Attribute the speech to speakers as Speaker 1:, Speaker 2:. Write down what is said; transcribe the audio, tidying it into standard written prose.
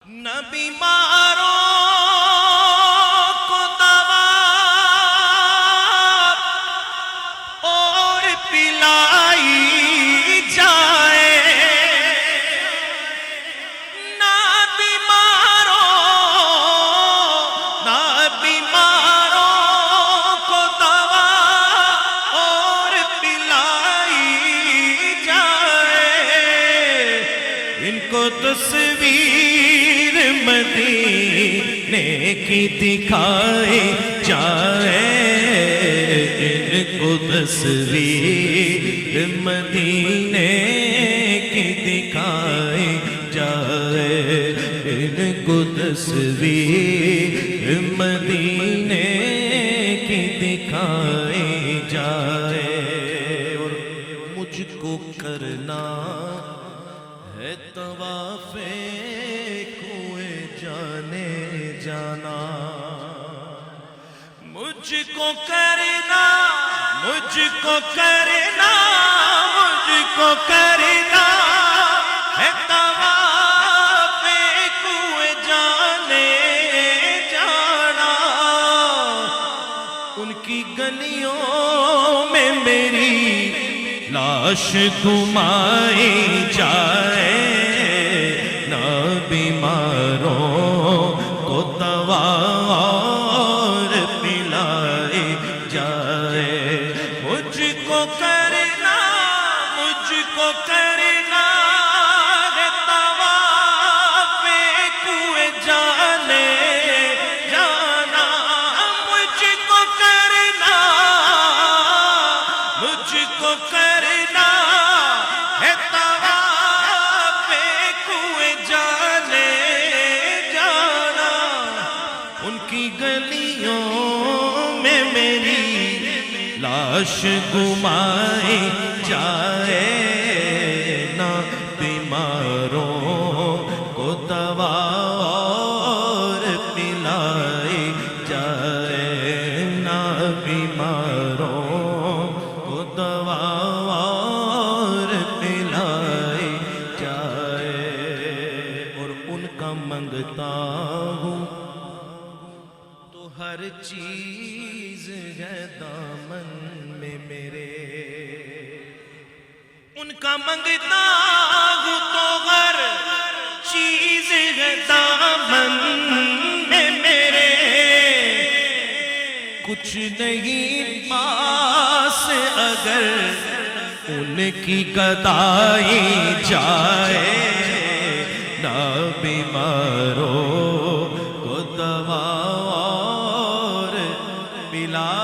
Speaker 1: نہ بیماروں کو دوا اور پلائی جائے، نہ بیماروں کو دوا اور پلائی جائے، ان کو تصویر مدینے کی دکھائی جائے، ان کو تصویر مدینے کی دکھائی جائے، ان کو تصویر مدینے کی دکھائی جائے۔ اور مجھ کو کرنا ہے طواف کوئے جانے جانا، مجھ کو کرنا ہے طواف کوئے جانے جانا، ان کی گلیوں میں میری لاش گھمائی جائے، نہ بیماروں کو دوا اور پلائی جائے، مجھ کو کرنا ہے طواف کوئے جانے جانا، مجھ کو کرنا ہے طواف کوئے جانے جانا، ان کی گلیوں میں میری لاش گھمائی جائے، نہ بیماروں کو دوا اور پلائی جائے، نہ بیماروں کو دوا اور پلائی جائے، اور ان کا منگتا ہوں تو ہر چیز ہے دامن میں میرے، ان کا منگتا ہوں تو ہر چیز ہے دامن میں میرے، کچھ نہیں پاس اگر ان کی گدائی جائے، نہ بیماروں کو دوا اور پلائی